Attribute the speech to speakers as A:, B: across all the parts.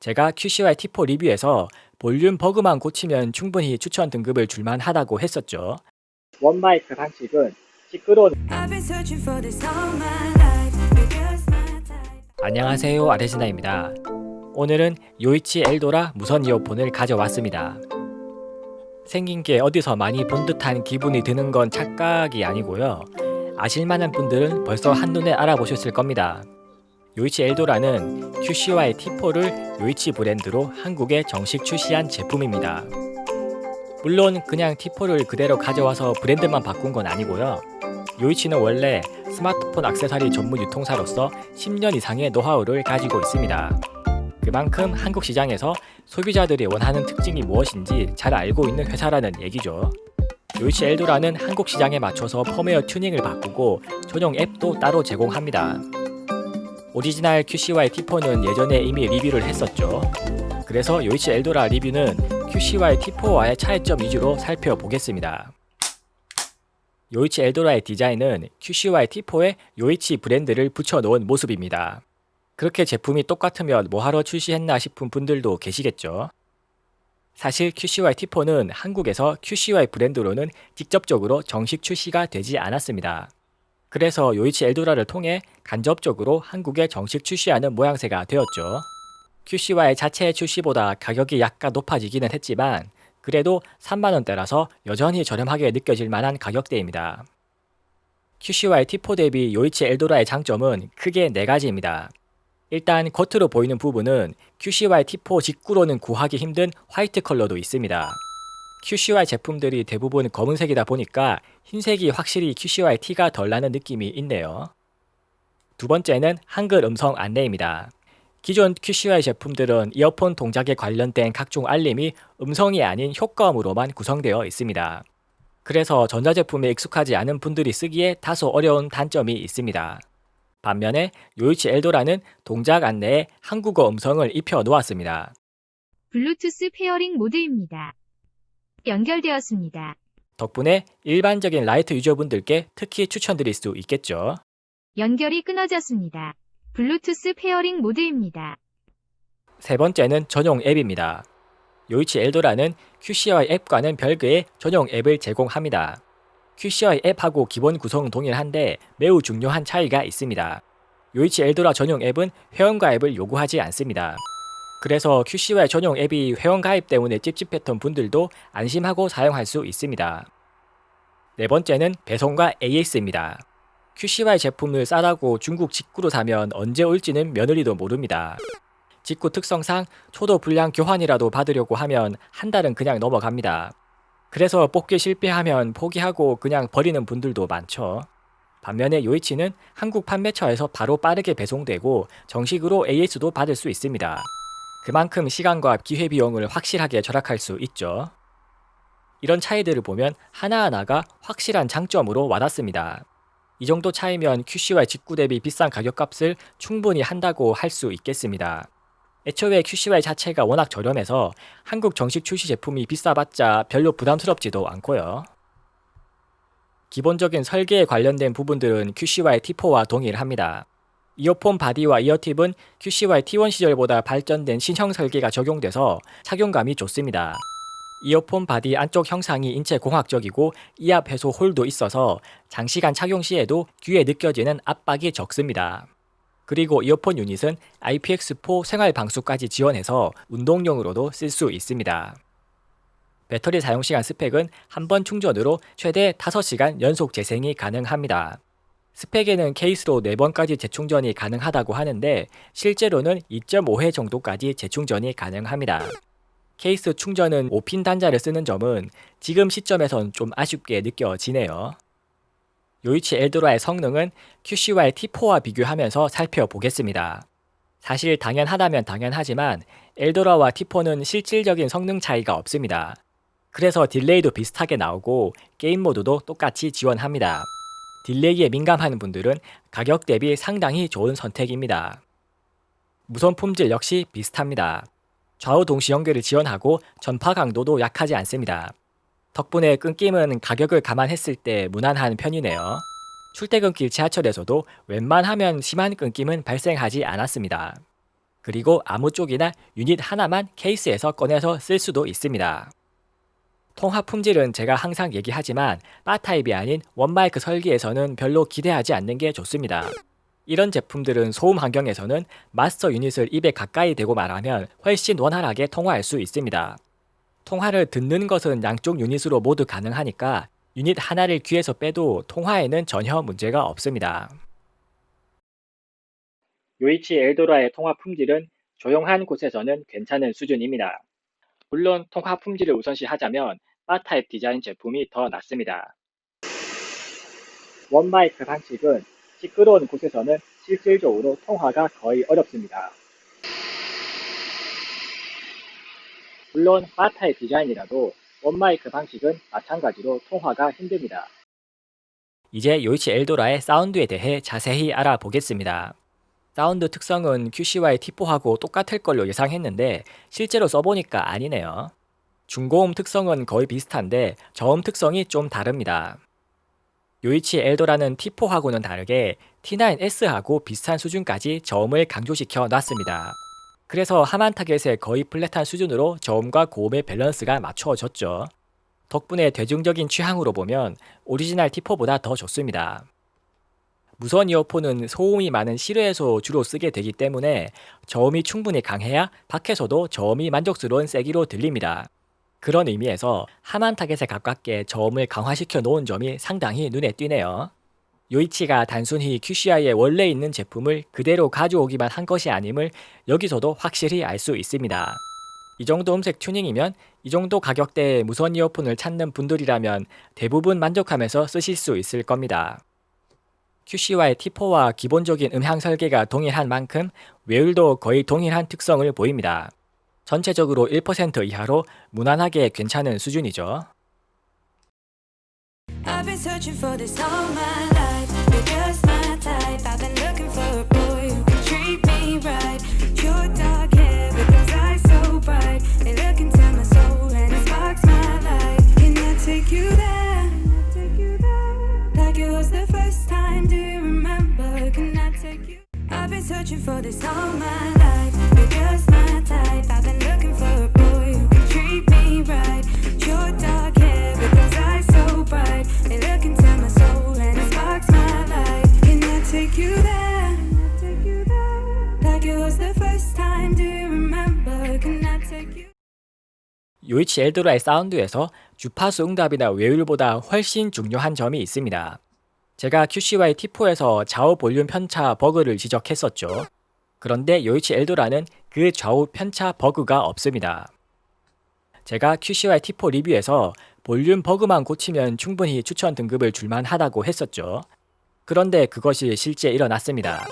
A: 제가 QCY T4 리뷰에서 볼륨 버그만 고치면 충분히 추천 등급을 줄만 하다고 했었죠. 원마이크 방식은 시끄러운 안녕하세요, 아레시나입니다. 오늘은 요이치 엘도라 무선 이어폰을 가져왔습니다. 생긴 게 어디서 많이 본 듯한 기분이 드는 건 착각이 아니고요. 아실만한 분들은 벌써 한눈에 알아보셨을 겁니다. 요이치 엘도라는 QCY T4를 요이치 브랜드로 한국에 정식 출시한 제품입니다. 물론 그냥 T4를 그대로 가져와서 브랜드만 바꾼 건 아니고요. 요이치는 원래 스마트폰 액세서리 전문 유통사로서 10년 이상의 노하우를 가지고 있습니다. 그만큼 한국 시장에서 소비자들이 원하는 특징이 무엇인지 잘 알고 있는 회사라는 얘기죠. 요이치 엘도라는 한국 시장에 맞춰서 펌웨어 튜닝을 바꾸고 전용 앱도 따로 제공합니다. 오리지널 QCY T4는 예전에 이미 리뷰를 했었죠. 그래서 요이치 엘도라 리뷰는 QCY T4와의 차이점 위주로 살펴보겠습니다. 요이치 엘도라의 디자인은 QCY T4에 요이치 브랜드를 붙여놓은 모습입니다. 그렇게 제품이 똑같으면 뭐하러 출시했나 싶은 분들도 계시겠죠. 사실 QCY T4는 한국에서 QCY 브랜드로는 직접적으로 정식 출시가 되지 않았습니다. 그래서 요이치 엘도라를 통해 간접적으로 한국에 정식 출시하는 모양새가 되었죠. QCY 자체 출시보다 가격이 약간 높아지기는 했지만 그래도 3만원대라서 여전히 저렴하게 느껴질 만한 가격대입니다. QCY T4 대비 요이치 엘도라의 장점은 크게 4가지입니다. 일단 겉으로 보이는 부분은 QCY T4 직구로는 구하기 힘든 화이트 컬러도 있습니다. QCY 제품들이 대부분 검은색이다 보니까 흰색이 확실히 QCY 티가 덜 나는 느낌이 있네요. 두 번째는 한글 음성 안내입니다. 기존 QCY 제품들은 이어폰 동작에 관련된 각종 알림이 음성이 아닌 효과음으로만 구성되어 있습니다. 그래서 전자제품에 익숙하지 않은 분들이 쓰기에 다소 어려운 단점이 있습니다. 반면에 요이치 엘도라는 동작 안내에 한국어 음성을 입혀 놓았습니다.
B: 블루투스 페어링 모드입니다. 연결되었습니다.
A: 덕분에 일반적인 라이트 유저분들께 특히 추천드릴 수 있겠죠.
B: 연결이 끊어졌습니다. 블루투스 페어링 모드입니다.
A: 세 번째는 전용 앱입니다. 요이치 엘도라는 QCY 앱과는 별개의 전용 앱을 제공합니다. QCY 앱하고 기본 구성은 동일한데 매우 중요한 차이가 있습니다. 요이치 엘도라 전용 앱은 회원가입을 요구하지 않습니다. 그래서 QCY 전용 앱이 회원가입 때문에 찝찝했던 분들도 안심하고 사용할 수 있습니다. 네 번째는 배송과 AS입니다. QCY 제품을 싸다고 중국 직구로 사면 언제 올지는 며느리도 모릅니다. 직구 특성상 초도 불량 교환이라도 받으려고 하면 한 달은 그냥 넘어갑니다. 그래서 뽑기 실패하면 포기하고 그냥 버리는 분들도 많죠. 반면에 요이치는 한국 판매처에서 바로 빠르게 배송되고 정식으로 AS도 받을 수 있습니다. 그만큼 시간과 기회비용을 확실하게 절약할 수 있죠. 이런 차이들을 보면 하나하나가 확실한 장점으로 와닿습니다. 이 정도 차이면 QCY 직구 대비 비싼 가격값을 충분히 한다고 할 수 있겠습니다. 애초에 QCY 자체가 워낙 저렴해서 한국 정식 출시 제품이 비싸봤자 별로 부담스럽지도 않고요. 기본적인 설계에 관련된 부분들은 QCY T4와 동일합니다. 이어폰 바디와 이어팁은 QCY T1 시절보다 발전된 신형 설계가 적용돼서 착용감이 좋습니다. 이어폰 바디 안쪽 형상이 인체 공학적이고 이압 해소 홀도 있어서 장시간 착용 시에도 귀에 느껴지는 압박이 적습니다. 그리고 이어폰 유닛은 IPX4 생활 방수까지 지원해서 운동용으로도 쓸 수 있습니다. 배터리 사용시간 스펙은 한 번 충전으로 최대 5시간 연속 재생이 가능합니다. 스펙에는 케이스로 4번까지 재충전이 가능하다고 하는데 실제로는 2.5회 정도까지 재충전이 가능합니다. 케이스 충전은 5핀 단자를 쓰는 점은 지금 시점에선 좀 아쉽게 느껴지네요. 요이치 엘도라의 성능은 QCY T4와 비교하면서 살펴보겠습니다. 사실 당연하다면 당연하지만 엘도라와 T4는 실질적인 성능 차이가 없습니다. 그래서 딜레이도 비슷하게 나오고 게임 모드도 똑같이 지원합니다. 딜레이에 민감한 분들은 가격 대비 상당히 좋은 선택입니다. 무선 품질 역시 비슷합니다. 좌우 동시 연결을 지원하고 전파 강도도 약하지 않습니다. 덕분에 끊김은 가격을 감안했을 때 무난한 편이네요. 출퇴근길 지하철에서도 웬만하면 심한 끊김은 발생하지 않았습니다. 그리고 아무 쪽이나 유닛 하나만 케이스에서 꺼내서 쓸 수도 있습니다. 통화 품질은 제가 항상 얘기하지만 바 타입이 아닌 원마이크 설계에서는 별로 기대하지 않는 게 좋습니다. 이런 제품들은 소음 환경에서는 마스터 유닛을 입에 가까이 대고 말하면 훨씬 원활하게 통화할 수 있습니다. 통화를 듣는 것은 양쪽 유닛으로 모두 가능하니까 유닛 하나를 귀에서 빼도 통화에는 전혀 문제가 없습니다. 요이치 엘도라의 통화 품질은 조용한 곳에서는 괜찮은 수준입니다. 물론 통화 품질을 우선시하자면 바 타입 디자인 제품이 더 낫습니다. 원마이크 방식은 시끄러운 곳에서는 실질적으로 통화가 거의 어렵습니다. 물론 바 타입 디자인이라도 원마이크 방식은 마찬가지로 통화가 힘듭니다. 이제 요이치 엘도라의 사운드에 대해 자세히 알아보겠습니다. 사운드 특성은 QCY T4하고 똑같을 걸로 예상했는데 실제로 써보니까 아니네요. 중고음 특성은 거의 비슷한데 저음 특성이 좀 다릅니다. 요이치 엘도라는 T4하고는 다르게 T9S하고 비슷한 수준까지 저음을 강조시켜 놨습니다. 그래서 하만 타겟의 거의 플랫한 수준으로 저음과 고음의 밸런스가 맞춰졌죠. 덕분에 대중적인 취향으로 보면 오리지널 T4보다 더 좋습니다. 무선 이어폰은 소음이 많은 실외에서 주로 쓰게 되기 때문에 저음이 충분히 강해야 밖에서도 저음이 만족스러운 세기로 들립니다. 그런 의미에서 하만 타겟에 가깝게 저음을 강화시켜 놓은 점이 상당히 눈에 띄네요. 요이치가 단순히 QCI에 원래 있는 제품을 그대로 가져오기만 한 것이 아님을 여기서도 확실히 알 수 있습니다. 이 정도 음색 튜닝이면 이 정도 가격대의 무선 이어폰을 찾는 분들이라면 대부분 만족하면서 쓰실 수 있을 겁니다. QCY T4와 기본적인 음향 설계가 동일한 만큼 외율도 거의 동일한 특성을 보입니다. 전체적으로 1% 이하로 무난하게 괜찮은 수준이죠. I've been searching for this all my life. You're just my type. I've been looking for a boy who can treat me right. Your dark hair with those eyes so bright. They look into my soul and it sparks my life. Can I take you there? Like it was the first time. Do you remember? Can I take you? I've been searching for this all my life. You're just my type. I've been looking for a boy who can treat me right. Your dark hair with those eyes so bright. They look into my soul and it sparks my life. Can I take you there? Like it was the first time. Do you remember? Can I take you? 요이치 엘도라의 사운드에서 주파수 응답이나 외율보다 훨씬 중요한 점이 있습니다. 제가 QCY T4에서 좌우 볼륨 편차 버그를 지적했었죠. 그런데 요이치 엘도라는 그 좌우 편차 버그가 없습니다. 제가 QCY T4 리뷰에서 볼륨 버그만 고치면 충분히 추천 등급을 줄만 하다고 했었죠. 그런데 그것이 실제 일어났습니다.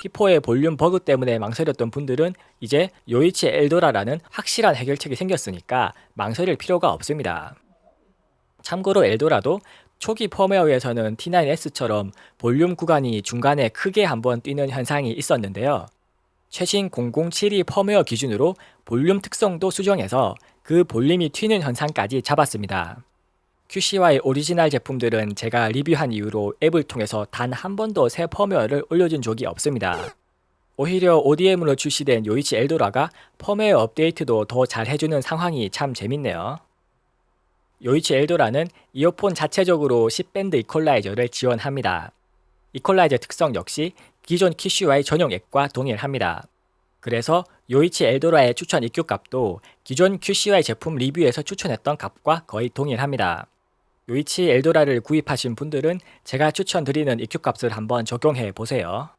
A: T4의 볼륨 버그 때문에 망설였던 분들은 이제 요이치 엘도라라는 확실한 해결책이 생겼으니까 망설일 필요가 없습니다. 참고로 엘도라도 초기 펌웨어에서는 T9S처럼 볼륨 구간이 중간에 크게 한번 뛰는 현상이 있었는데요. 최신 007이 펌웨어 기준으로 볼륨 특성도 수정해서 그 볼륨이 튀는 현상까지 잡았습니다. QCY 오리지널 제품들은 제가 리뷰한 이후로 앱을 통해서 단 한 번도 새 펌웨어를 올려준 적이 없습니다. 오히려 ODM으로 출시된 요이치 엘도라가 펌웨어 업데이트도 더 잘 해주는 상황이 참 재밌네요. 요이치 엘도라는 이어폰 자체적으로 10밴드 이퀄라이저를 지원합니다. 이퀄라이저 특성 역시 기존 QCY 전용 앱과 동일합니다. 그래서 요이치 엘도라의 추천 EQ 값도 기존 QCY 제품 리뷰에서 추천했던 값과 거의 동일합니다. 요이치 엘도라를 구입하신 분들은 제가 추천드리는 EQ 값을 한번 적용해 보세요.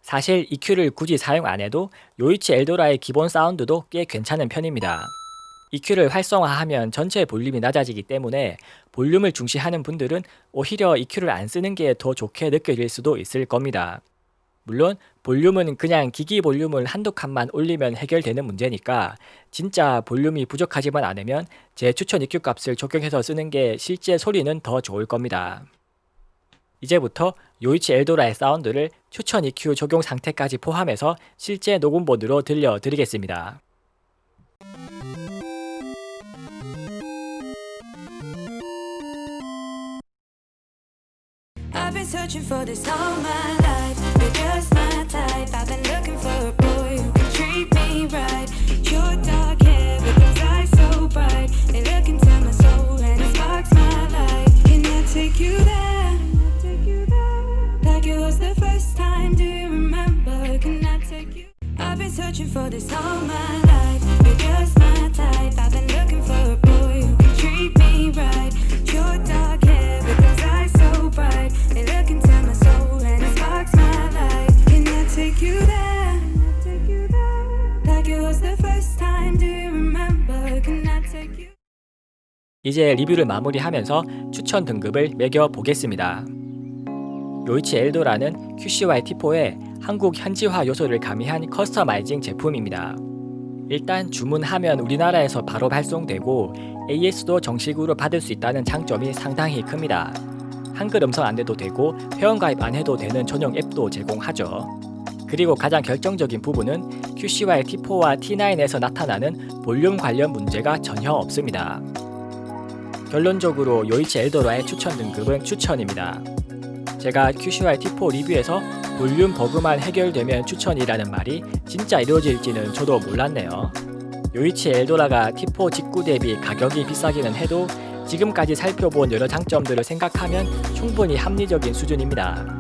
A: 사실 EQ를 굳이 사용 안 해도 요이치 엘도라의 기본 사운드도 꽤 괜찮은 편입니다. EQ를 활성화하면 전체 볼륨이 낮아지기 때문에 볼륨을 중시하는 분들은 오히려 EQ를 안 쓰는 게 더 좋게 느껴질 수도 있을 겁니다. 물론 볼륨은 그냥 기기 볼륨을 한두 칸만 올리면 해결되는 문제니까 진짜 볼륨이 부족하지만 않으면 제 추천 EQ 값을 적용해서 쓰는 게 실제 소리는 더 좋을 겁니다. 이제부터 요이치 엘도라의 사운드를 추천 EQ 적용 상태까지 포함해서 실제 녹음본으로 들려드리겠습니다. I've been searching for this all my life. You're just my type. I've been looking for a boy who
C: this all my life. You're just my type. I've been looking for a boy who can treat me right. Your dark hair with those eyes so bright. They look into my soul and it sparks my life. Can I take you there? Like it was the first time. Do you remember? Can I take you?
A: 이제 리뷰를 마무리하면서 추천 등급을 매겨 보겠습니다. 요이치 엘도라는 QCY T4의 한국 현지화 요소를 가미한 커스터마이징 제품입니다. 일단 주문하면 우리나라에서 바로 발송되고 AS도 정식으로 받을 수 있다는 장점이 상당히 큽니다. 한글 음성 안내도 되고 회원가입 안 해도 되는 전용 앱도 제공하죠. 그리고 가장 결정적인 부분은 QCY T4와 T9에서 나타나는 볼륨 관련 문제가 전혀 없습니다. 결론적으로 요이치 엘도라의 추천 등급은 추천입니다. 제가 QCY T4 리뷰에서 볼륨 버그만 해결되면 추천이라는 말이 진짜 이루어질지는 저도 몰랐네요. 요이치 엘도라가 T4 직구 대비 가격이 비싸기는 해도 지금까지 살펴본 여러 장점들을 생각하면 충분히 합리적인 수준입니다.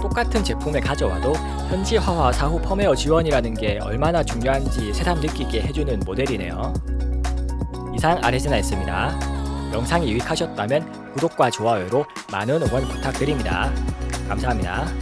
A: 똑같은 제품을 가져와도 현지화와 사후 펌웨어 지원이라는 게 얼마나 중요한지 새삼 느끼게 해주는 모델이네요. 이상 아레즈나였습니다. 영상이 유익하셨다면 구독과 좋아요로 많은 응원 부탁드립니다. 감사합니다.